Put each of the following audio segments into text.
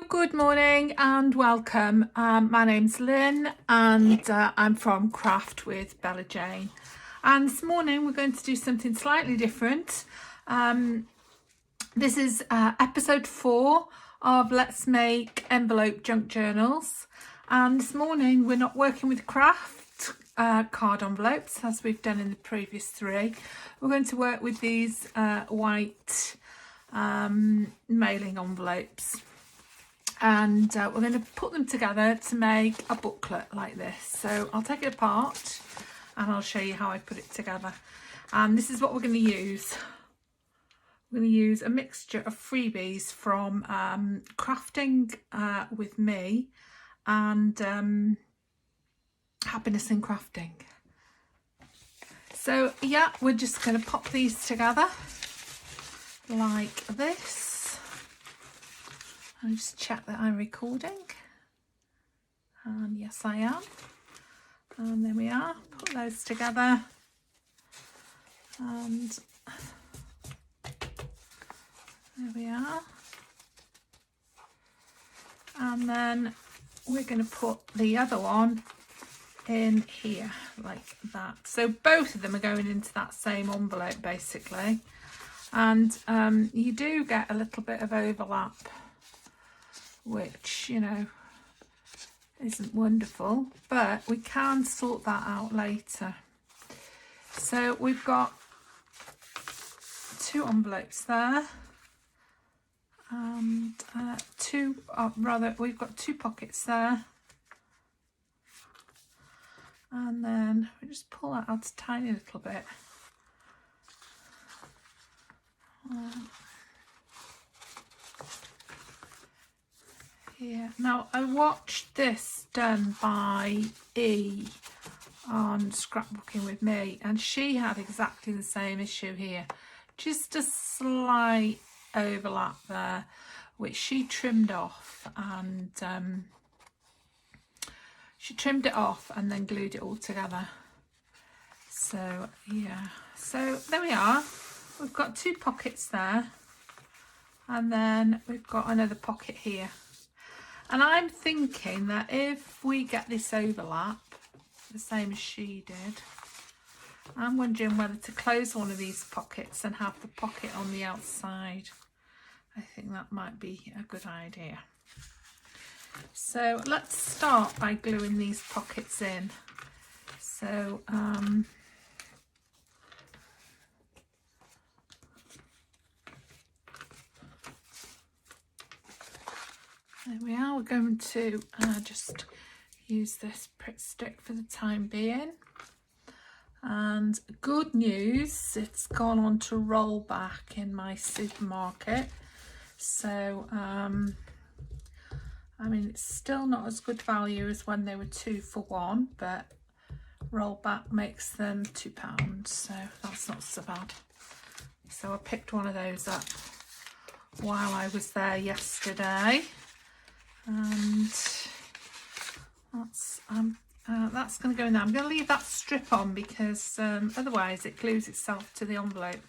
Good morning and welcome. My name's Lynn and I'm from Craft with BellaJane. And this morning we're going to do something slightly different. This is episode 4 of Let's Make Envelope Junk Journals. And this morning we're not working with craft card envelopes as we've done in the previous 3. We're going to work with these white mailing envelopes. And we're going to put them together to make a booklet like this. So I'll take it apart and I'll show you how I put it together. And this is what we're going to use. We're going to use a mixture of freebies from Crafting with Me and Happiness in Crafting. So yeah, we're just going to pop these together like this. I'll just check that I'm recording, and yes I am, and there we are. Put those together, and there we are, and then we're going to put the other one in here like that. So both of them are going into that same envelope basically, and you do get a little bit of overlap, which, you know, isn't wonderful, but we can sort that out later. So we've got 2 envelopes there, and we've got 2 pockets there, and then we just pull that out a tiny little bit. Yeah, now I watched this done by E on Scrapbooking with Me, and she had exactly the same issue here. Just a slight overlap there, which she trimmed off, and she trimmed it off and then glued it all together. So yeah, so there we are. We've got 2 pockets there, and then we've got another pocket here. And I'm thinking that if we get this overlap, the same as she did, I'm wondering whether to close one of these pockets and have the pocket on the outside. I think that might be a good idea. So let's start by gluing these pockets in. So there we are. We're going to just use this Pritt stick for the time being. And good news, it's gone on to roll back in my supermarket. So, I mean, it's still not as good value as when they were 2 for 1, but roll back makes them £2, so that's not so bad. So I picked one of those up while I was there yesterday. And that's going to go in there. I'm going to leave that strip on because otherwise it glues itself to the envelope.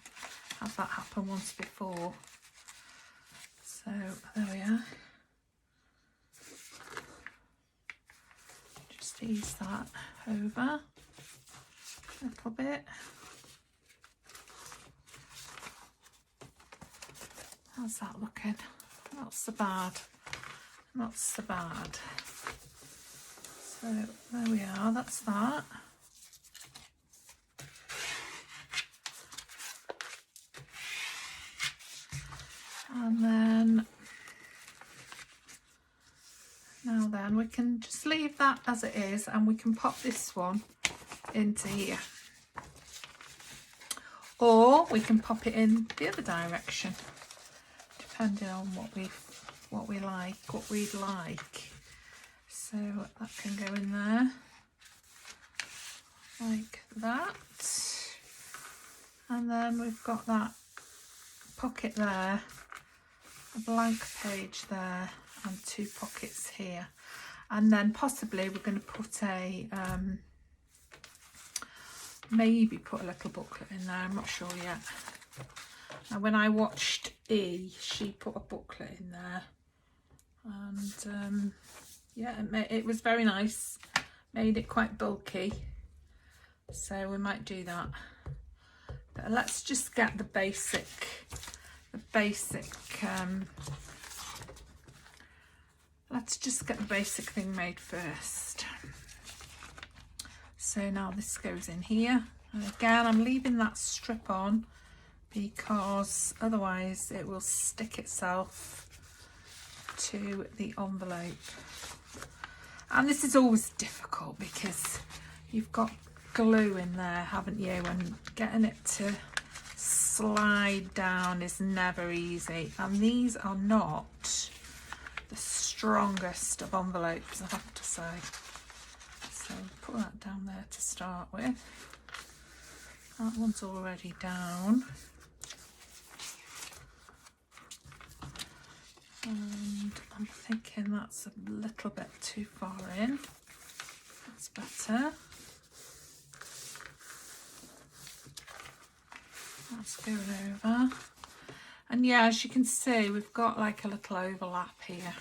I've had that happen once before. So there we are. Just ease that over a little bit. How's that looking? Not so bad. Not so bad. So there we are, that's that. And then, now then, we can just leave that as it is, and we can pop this one into here. Or we can pop it in the other direction, depending on what we'd like. So that can go in there like that, and then we've got that pocket there, a blank page there, and 2 pockets here, and then possibly we're going to put a maybe put a little booklet in there. I'm not sure yet. Now when I watched E, she put a booklet in there, and yeah, it was very nice. Made it quite bulky, so we might do that. But let's just get the basic let's just get the basic thing made first. So now this goes in here, and again I'm leaving that strip on because otherwise it will stick itself to the envelope. And this is always difficult because you've got glue in there, haven't you, and getting it to slide down is never easy. And these are not the strongest of envelopes, I have to say. So put that down there to start with. That one's already down. And I'm thinking that's a little bit too far in. That's better. That's going over. And yeah, as you can see, we've got like a little overlap here.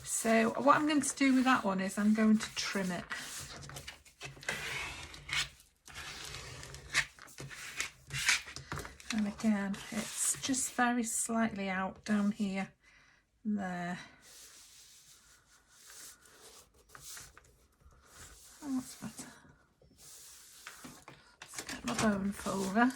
So what I'm going to do with that one is I'm going to trim it. And again, it's just very slightly out down here. There. Oh, that's better. Let's get my bone folder.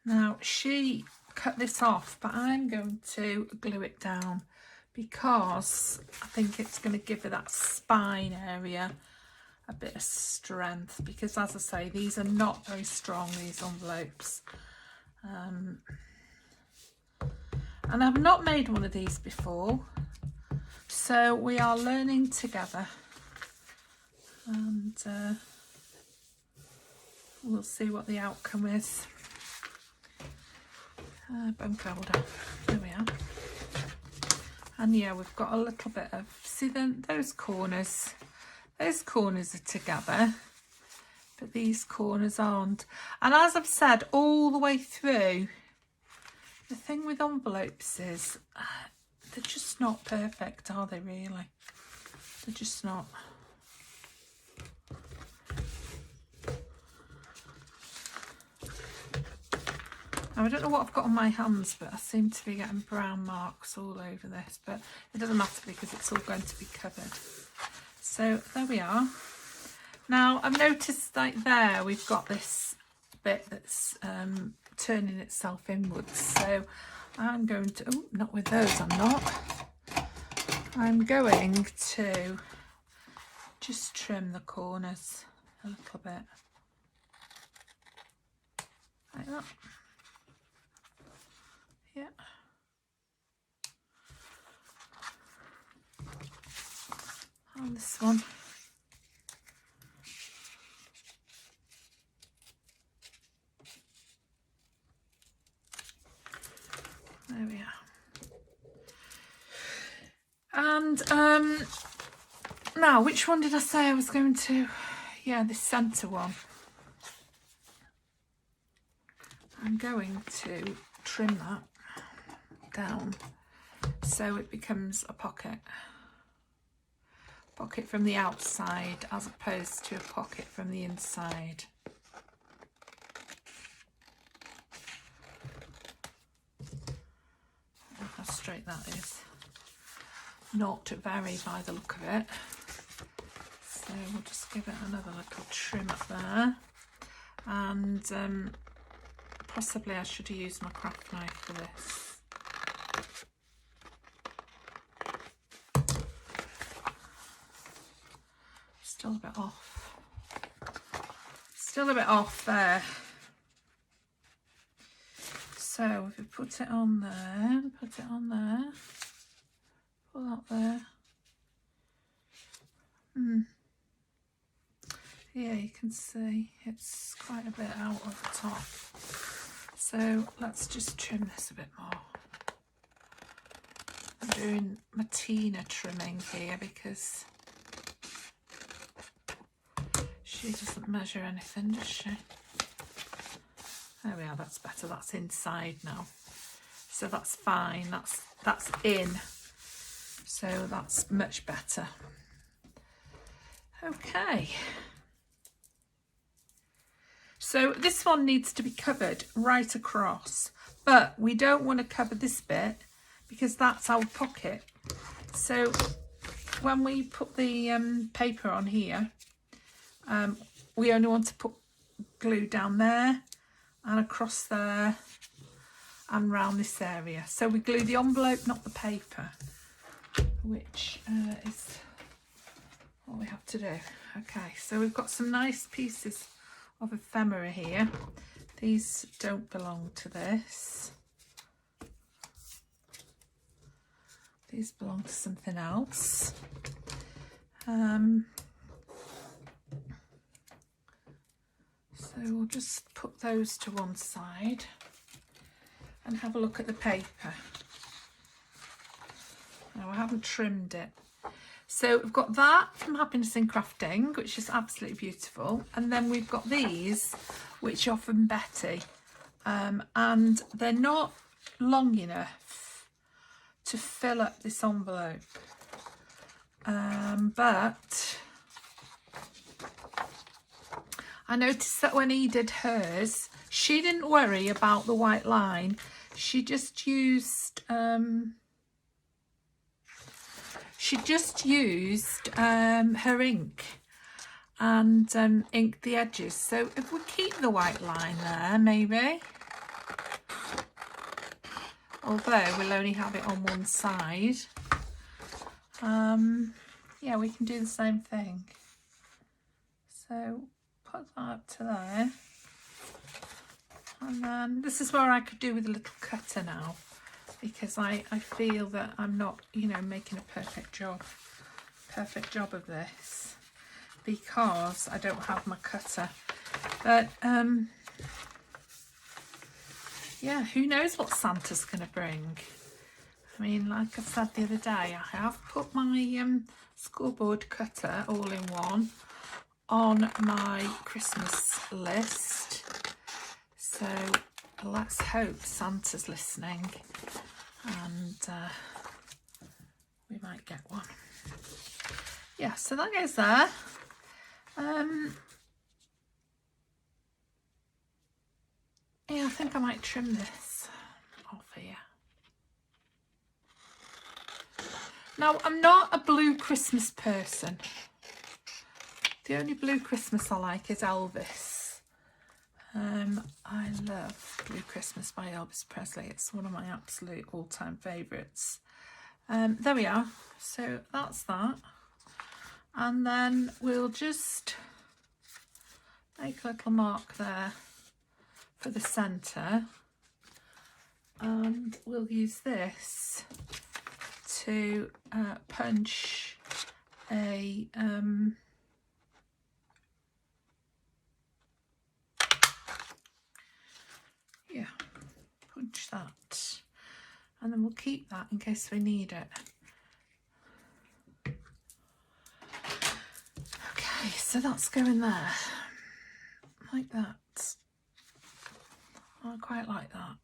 Now she cut this off, but I'm going to glue it down because I think it's going to give her that spine area a bit of strength, because as I say, these are not very strong, these envelopes. And I've not made one of these before, so we are learning together, and we'll see what the outcome is. Bone folder, there we are. And yeah, we've got a little bit of, see then those corners are together, but these corners aren't. And as I've said all the way through, the thing with envelopes is they're just not perfect, are they really? They're just not. Now, I don't know what I've got on my hands, but I seem to be getting brown marks all over this, but it doesn't matter because it's all going to be covered. So there we are. Now I've noticed like there we've got this bit that's turning itself inwards, so I'm going to, oh, not with those, I'm not. I'm going to just trim the corners a little bit, like that. Yeah. On this one. There we are. And now, which one did I say I was going to? Yeah, this centre one. I'm going to trim that down so it becomes a pocket from the outside as opposed to a pocket from the inside. Look how straight that is. Not to vary by the look of it. So we'll just give it another little trim up there, and possibly I should have used my craft knife for this. Still a bit off. Still a bit off there. So if we put it on there, put it on there, pull that there. Yeah, you can see it's quite a bit out of the top. So let's just trim this a bit more. I'm doing my Tina trimming here because she doesn't measure anything, does she? There we are, that's better. That's inside now. So that's fine. That's in. So that's much better. Okay. So this one needs to be covered right across, but we don't want to cover this bit because that's our pocket. So when we put the paper on here, we only want to put glue down there and across there and round this area. So we glue the envelope, not the paper, which is what we have to do. Okay, so we've got some nice pieces of ephemera here. These don't belong to this. These belong to something else. So we'll just put those to one side and have a look at the paper. Now I haven't trimmed it. So we've got that from Happiness in Crafting, which is absolutely beautiful. And then we've got these, which are from Betty. And they're not long enough to fill up this envelope. But I noticed that when he did hers, she didn't worry about the white line. She just used her ink and inked the edges. So if we keep the white line there, maybe, although we'll only have it on one side, yeah, we can do the same thing. So put that up to there, and then this is where I could do with a little cutter now, because I feel that I'm not, you know, making a perfect job of this because I don't have my cutter. But yeah, who knows what Santa's gonna bring. I mean, like I said the other day, I have put my scoreboard cutter all in one on my Christmas list, so let's hope Santa's listening and we might get one. Yeah, so that goes there. Yeah, I think I might trim this off here. Now, I'm not a blue Christmas person. The only blue Christmas I like is Elvis. I love Blue Christmas by Elvis Presley. It's one of my absolute all-time favourites. There we are. So that's that. And then we'll just make a little mark there for the centre. And we'll use this to punch a yeah, punch that, and then we'll keep that in case we need it. Okay, so that's going there like that. I quite like that.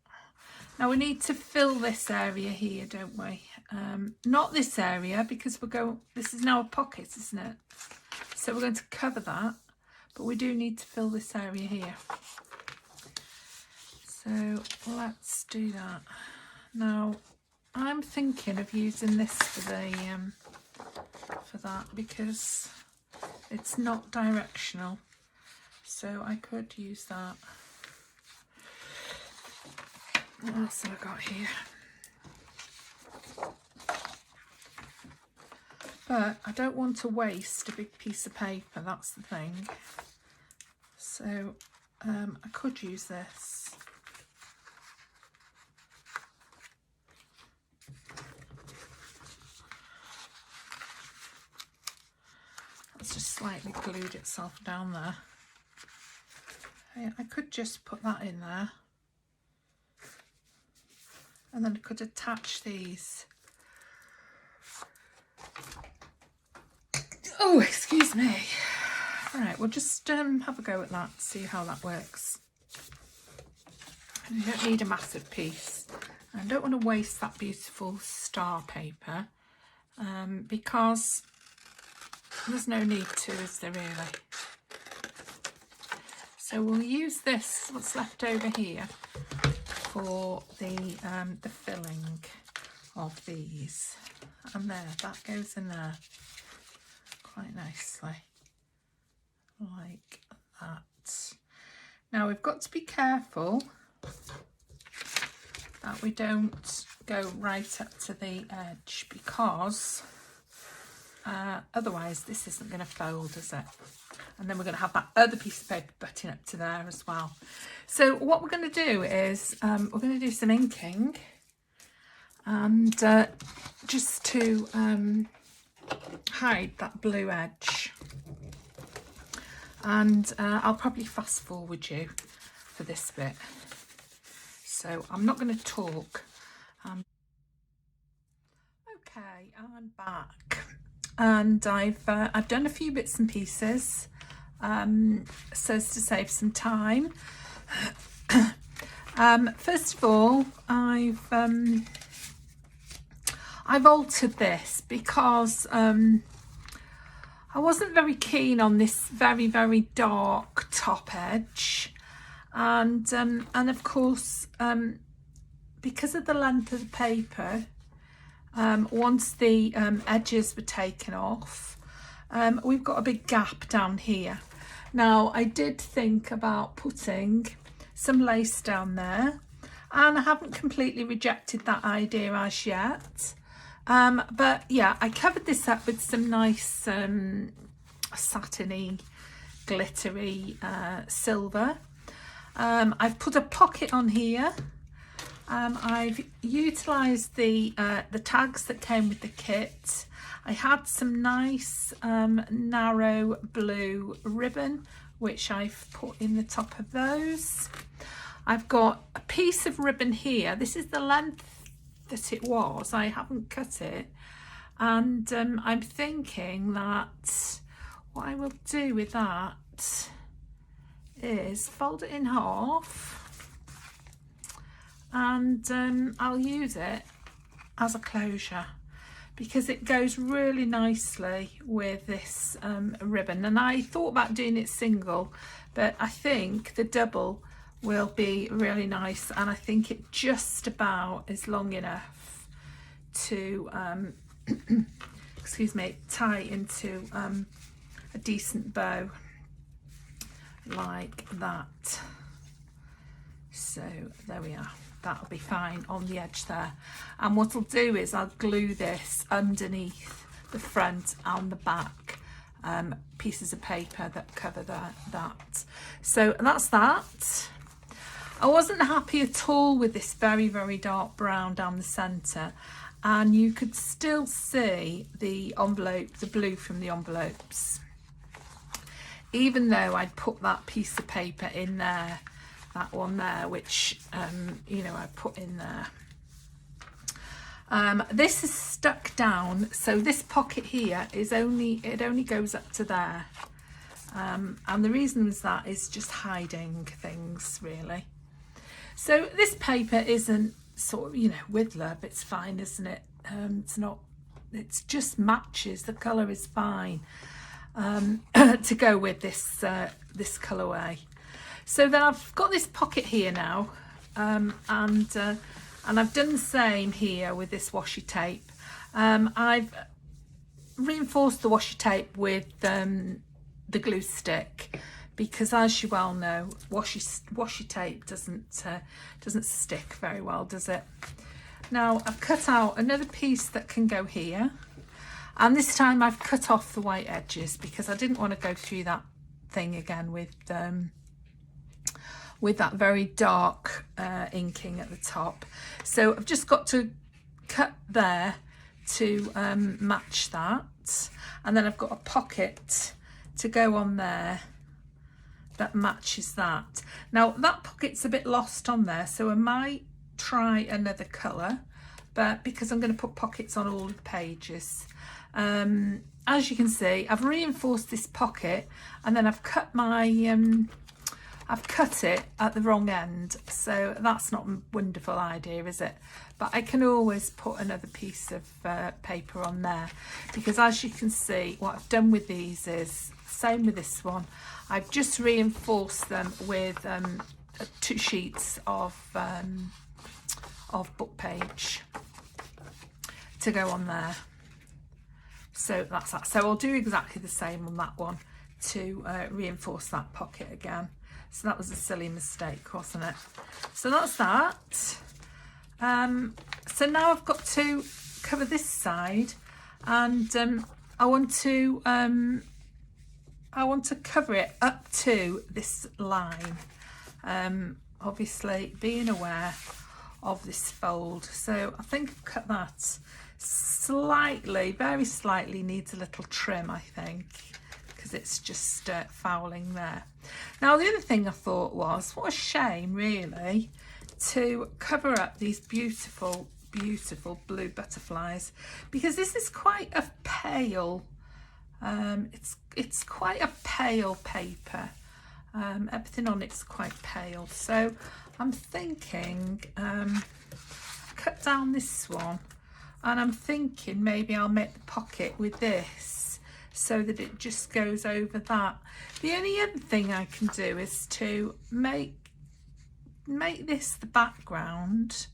Now we need to fill this area here, don't we? Not this area, because this is now a pocket, isn't it? So we're going to cover that, but we do need to fill this area here. So let's do that. Now I'm thinking of using this for that because it's not directional. So I could use that. What else have I got here? But I don't want to waste a big piece of paper, that's the thing. So I could use this. It's just slightly glued itself down there. I could just put that in there. And then I could attach these Oh, excuse me. Right, we'll just have a go at that, see how that works. You don't need a massive piece. I don't want to waste that beautiful star paper because there's no need to, is there really? So we'll use this, what's left over here, for the filling of these. And there, that goes in there quite nicely, like that. Now we've got to be careful that we don't go right up to the edge, because otherwise this isn't going to fold, is it? And then we're going to have that other piece of paper butting up to there as well. So what we're going to do is we're going to do some inking, and just to hide that blue edge. And I'll probably fast forward you for this bit. So I'm not going to talk. Okay, I'm back, and I've done a few bits and pieces so as to save some time. First of all, I've altered this because I wasn't very keen on this very, very dark top edge, and of course because of the length of the paper, once the edges were taken off, we've got a big gap down here. Now I did think about putting some lace down there, and I haven't completely rejected that idea as yet. But yeah, I covered this up with some nice satiny, glittery silver. I've put a pocket on here. I've utilised the tags that came with the kit. I had some nice narrow blue ribbon, which I've put in the top of those. I've got a piece of ribbon here. This is the length that it was. I haven't cut it, and I'm thinking that what I will do with that is fold it in half, and I'll use it as a closure, because it goes really nicely with this ribbon. And I thought about doing it single, but I think the double will be really nice, and I think it just about is long enough to excuse me, tie into a decent bow like that. So there we are, that'll be fine on the edge there. And what I'll do is I'll glue this underneath the front and the back pieces of paper that cover that. So that's that. I wasn't happy at all with this very, very dark brown down the centre, and you could still see the envelope, the blue from the envelopes, even though I'd put that piece of paper in there, that one there, which you know, I put in there. This is stuck down, so this pocket here is only goes up to there, and the reason was that is just hiding things really. So this paper isn't sort of, you know, with love, it's fine, isn't it? It's not, it's just matches, the colour is fine to go with this this colourway. So then I've got this pocket here now, and I've done the same here with this washi tape. I've reinforced the washi tape with the glue stick, because as you well know, washi tape doesn't stick very well, does it? Now I've cut out another piece that can go here, and this time I've cut off the white edges because I didn't want to go through that thing again with that very dark inking at the top. So I've just got to cut there to match that, and then I've got a pocket to go on there that matches that. Now that pocket's a bit lost on there, so I might try another colour, but because I'm going to put pockets on all the pages. As you can see, I've reinforced this pocket, and then I've cut my I've cut it at the wrong end, so that's not a wonderful idea, is it? But I can always put another piece of paper on there, because as you can see, what I've done with these is, same with this one, I've just reinforced them with 2 sheets of book page to go on there. So that's that. So I'll do exactly the same on that one to reinforce that pocket again. So that was a silly mistake, wasn't it? So that's that. So now I've got to cover this side, and I want to cover it up to this line. Obviously being aware of this fold. So I think I've cut that slightly, very slightly, needs a little trim, I think, because it's just fouling there. Now the other thing I thought was, what a shame really to cover up these beautiful blue butterflies, because this is quite a pale it's quite a pale paper. Everything on it's quite pale, so I'm thinking cut down this one, and I'm thinking maybe I'll make the pocket with this so that it just goes over that. The only other thing I can do is to make this the background,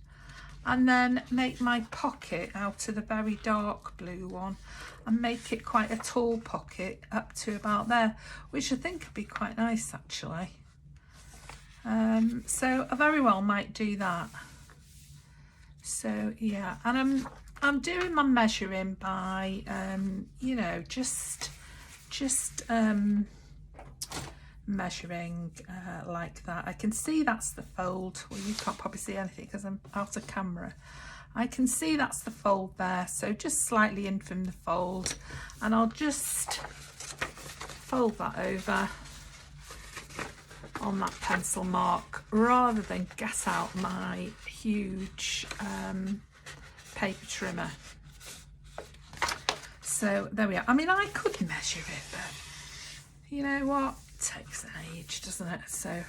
and then make my pocket out of the very dark blue one and make it quite a tall pocket up to about there, which I think would be quite nice actually. So I very well might do that. So yeah, and I'm doing my measuring by you know, just measuring like that. I can see that's the fold. Well, you can't probably see anything because I'm out of camera. I can see that's the fold there, so just slightly in from the fold, and I'll just fold that over on that pencil mark rather than get out my huge paper trimmer. So there we are. I mean, I could measure it, but you know what, it takes an age, doesn't it? So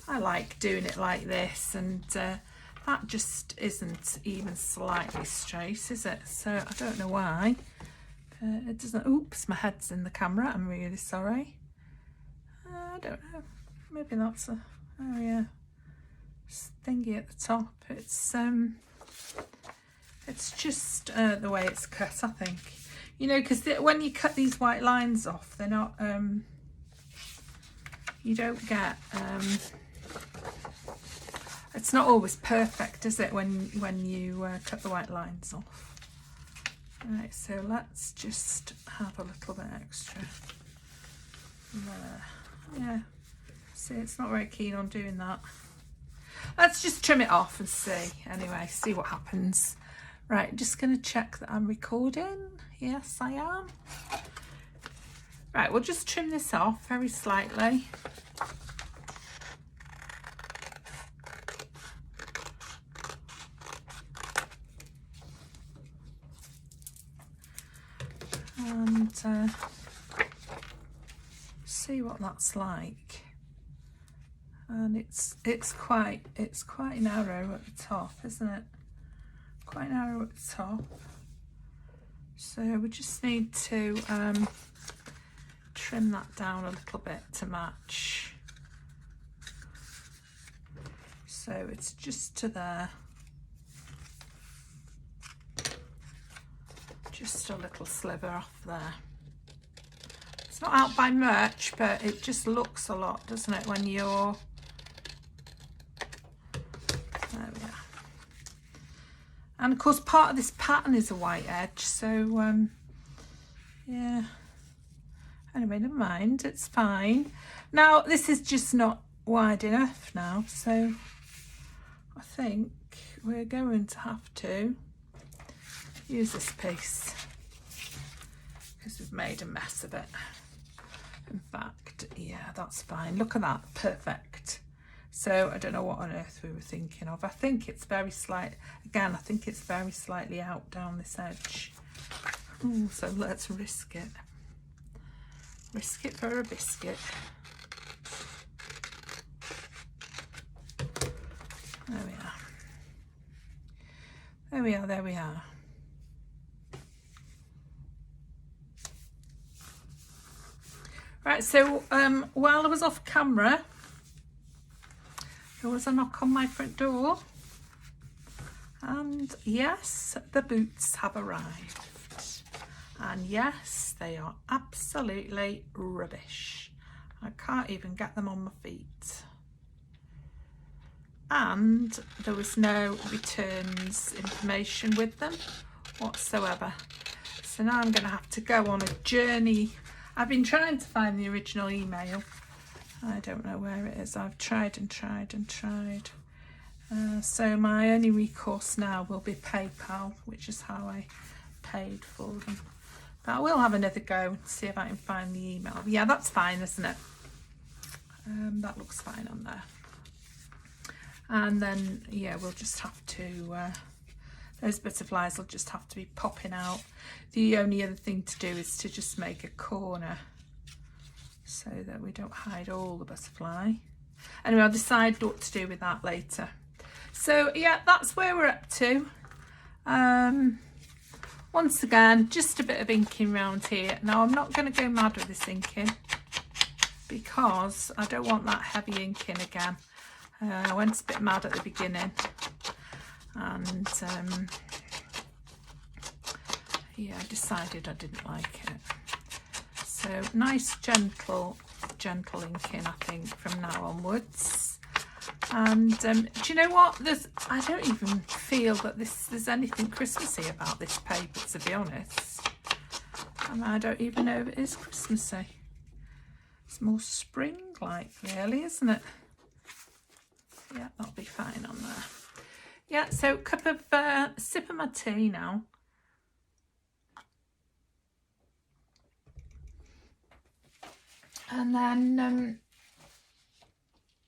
I like doing it like this, and that just isn't even slightly straight, is it? So I don't know why it doesn't. Oops, my head's in the camera, I'm really sorry. I don't know, maybe that's a, oh yeah, thingy at the top. It's just the way it's cut, I think. You know, because when you cut these white lines off, they're not you don't get it's not always perfect, is it, when you cut the white lines off. Right, so let's just have a little bit extra there. Yeah, see, it's not very keen on doing that. Let's just trim it off and see. Anyway, see what happens. Right, just going to check that I'm recording. Yes, I am. Right, we'll just trim this off very slightly. And see what that's like. And it's quite narrow at the top, isn't it? Quite narrow at the top. So we just need to trim that down a little bit to match. So it's just to there. Just a little sliver off there. It's not out by much, but it just looks a lot, doesn't it, when you're... There we are. And of course part of this pattern is a white edge, so yeah. Anyway, never mind, it's fine. Now this is just not wide enough now, so I think we're going to have to use this piece because we've made a mess of it. In fact, yeah, that's fine. Look at that, perfect. So I don't know what on earth we were thinking of. I think it's very slight, again, I think it's very slightly out down this edge. Ooh, so let's risk it. Risk it for a biscuit. There we are. There we are, there we are. Right, so while I was off camera, there was a knock on my front door. And yes, the boots have arrived. And yes, they are absolutely rubbish. I can't even get them on my feet. And there was no returns information with them whatsoever. So now I'm going to have to go on a journey. I've been trying to find the original email. I don't know where it is. I've tried and tried and tried. So my only recourse now will be PayPal, which is how I paid for them. But I will have another go and see if I can find the email. Yeah, that's fine, isn't it? That looks fine on there. And then, yeah, we'll just have to, those butterflies will just have to be popping out. The only other thing to do is to just make a corner so that we don't hide all the butterfly. Anyway, I'll decide what to do with that later. So, yeah, that's where we're up to. Once again, just a bit of inking around here. Now, I'm not going to go mad with this inking because I don't want that heavy inking again. I went a bit mad at the beginning and yeah, I decided I didn't like it. So nice gentle inking, I think, from now onwards. And do you know what, I don't even feel that there's anything Christmassy about this paper, to be honest. And I don't even know if it is Christmassy. It's more spring-like, really, isn't it? Yeah, that'll be fine on there. Yeah, so cup of sip of my tea now. And then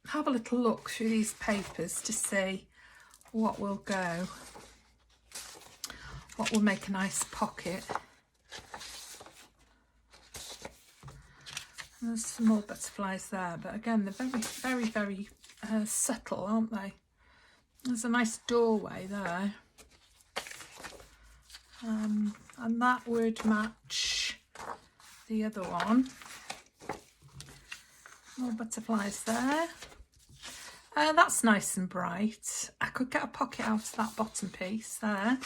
have a little look through these papers to see what will go, what will make a nice pocket. And there's some more butterflies there, but again, they're very, very subtle, aren't they? There's a nice doorway there, and that would match the other one. More butterflies there. That's nice and bright. I could get a pocket out of that bottom piece there.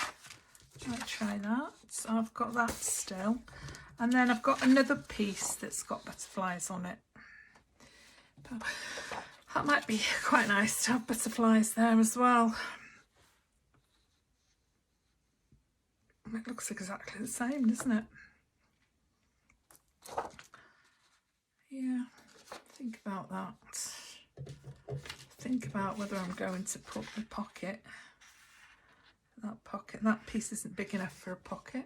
Might try that. So I've got that still, and then I've got another piece that's got butterflies on it. But that might be quite nice to have butterflies there as well. It looks exactly the same, doesn't it? Yeah, think about that. Think about whether I'm going to put the pocket, that piece isn't big enough for a pocket.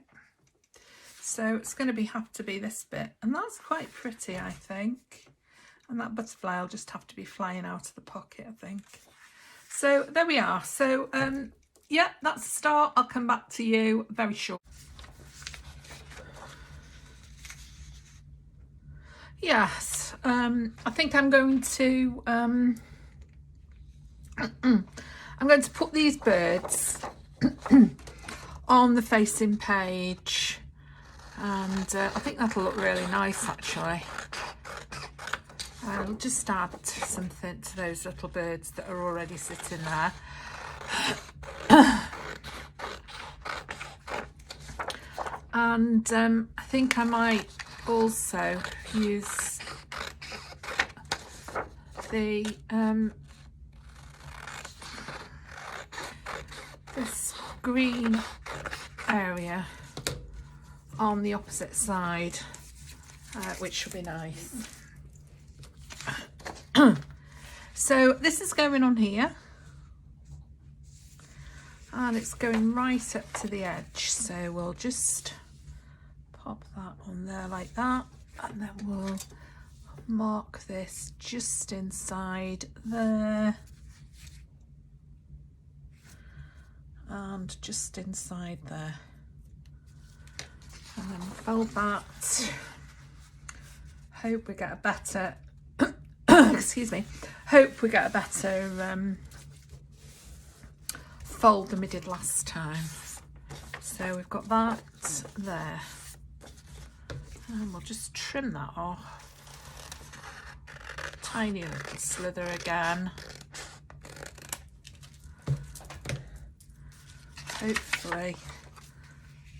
So it's going to have to be this bit, and that's quite pretty, I think. And that butterfly will just have to be flying out of the pocket, I think. So there we are. So yeah, that's the start. I'll come back to you very short. Yes, I think I'm going to put these birds on the facing page, and I think that'll look really nice, actually. I'll just add something to those little birds that are already sitting there. And I think I might also use the this green area on the opposite side, which will be nice. So this is going on here, and it's going right up to the edge, so we'll just pop that on there like that, and then we'll mark this just inside there and just inside there, and then fold that. Hope we get a better excuse me, hope we get a better fold than we did last time. So we've got that there, and we'll just trim that off. Tiny little slither again. Hopefully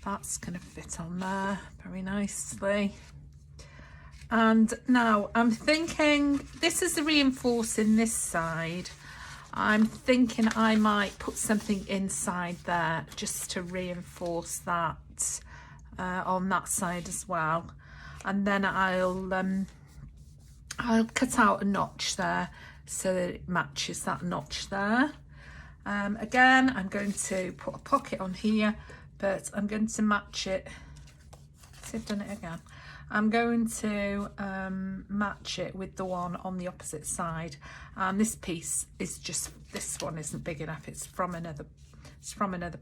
that's going to fit on there very nicely. And now I'm thinking, this is the reinforcing this side. I'm thinking I might put something inside there just to reinforce that on that side as well. And then I'll cut out a notch there so that it matches that notch there. Again, I'm going to put a pocket on here, but I'm going to match it. See, I've done it again. I'm going to match it with the one on the opposite side, and this piece is just, this one isn't big enough, it's from another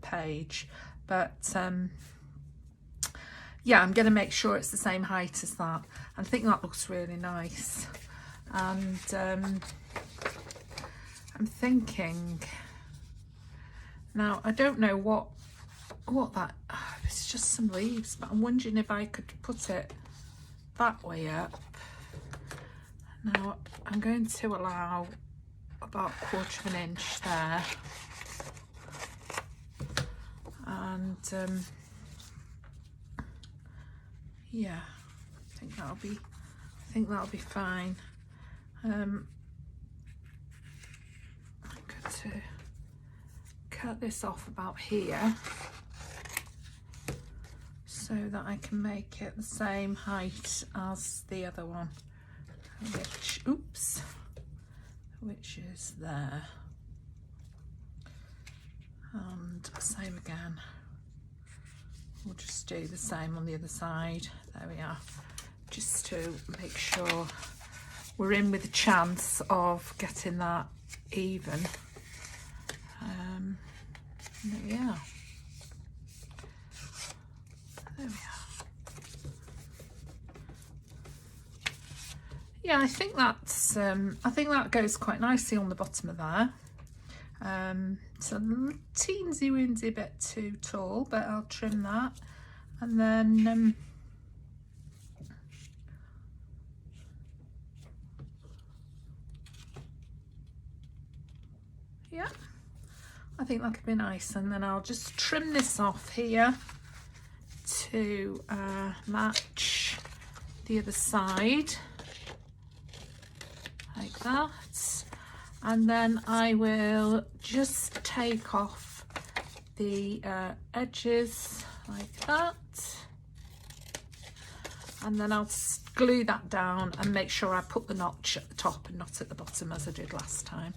page, but yeah, I'm going to make sure it's the same height as that. I think that looks really nice, and I'm thinking now, I don't know what that, it's just some leaves, but I'm wondering if I could put it that way up. Now I'm going to allow about 1/4 of an inch there, and yeah, I think that'll be fine. I'm going to cut this off about here so that I can make it the same height as the other one, which is there, and same again. We'll just do the same on the other side. There we are, just to make sure we're in with a chance of getting that even. There we are. There we are. Yeah, I think that's I think that goes quite nicely on the bottom of there. It's a teensy weensy bit too tall, but I'll trim that, and then yeah, I think that could be nice. And then I'll just trim this off here to match the other side like that, and then I will just take off the edges like that, and then I'll glue that down and make sure I put the notch at the top and not at the bottom as I did last time.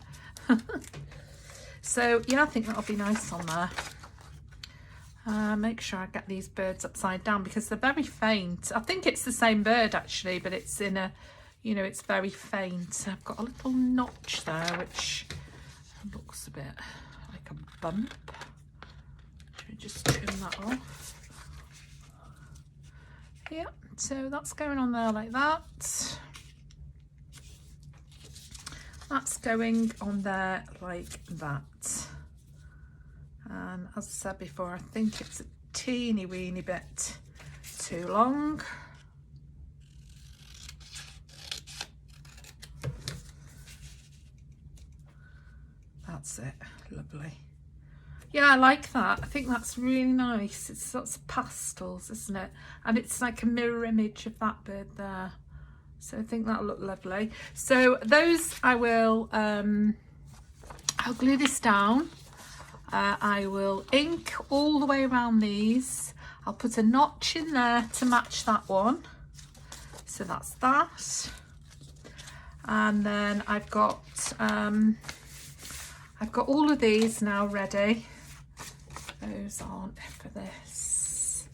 So yeah, I think that'll be nice on there. Make sure I get these birds upside down because they're very faint. I think it's the same bird actually, but it's in a, you know, it's very faint. I've got a little notch there which looks a bit like a bump. Should we just trim that off? Yeah, so that's going on there like that. That's going on there like that. And as I said before, I think it's a teeny weeny bit too long. That's it, lovely. Yeah, I like that. I think that's really nice. It's lots of pastels, isn't it? And it's like a mirror image of that bird there. So I think that'll look lovely. So those I will, I'll glue this down. I will ink all the way around these. I'll put a notch in there to match that one. So that's that. And then I've got all of these now ready. Those aren't for this.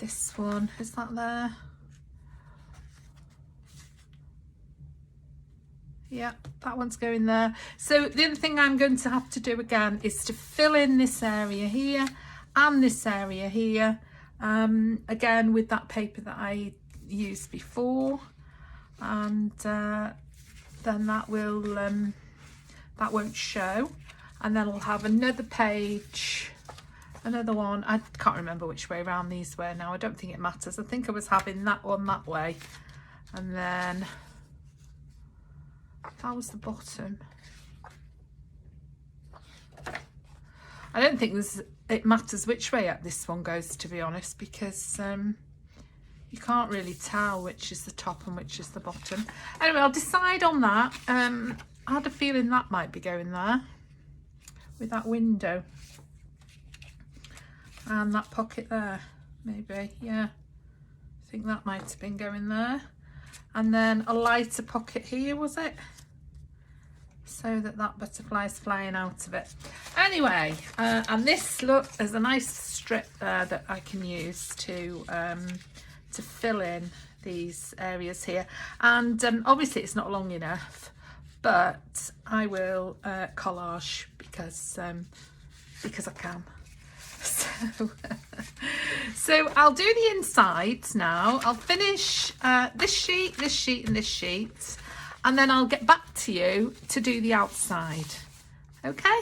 this one, is that there? Yeah, that one's going there. So the other thing I'm going to have to do again is to fill in this area here and this area here, again with that paper that I used before, and then that won't show, and then I'll have another page, another one. I can't remember which way around these were now. I don't think it matters. I think I was having that one that way, and then that was the bottom. I don't think it matters which way this one goes, to be honest, because you can't really tell which is the top and which is the bottom. Anyway, I'll decide on that. I had a feeling that might be going there with that window and that pocket there, maybe. Yeah, I think that might have been going there, and then a lighter pocket here, was it, so that butterfly is flying out of it. Anyway, and this, look, there's a nice strip there that I can use to fill in these areas here, and obviously it's not long enough, but I will collage because I can. So I'll do the insides now. I'll finish this sheet, this sheet and this sheet, and then I'll get back to you to do the outside. Okay.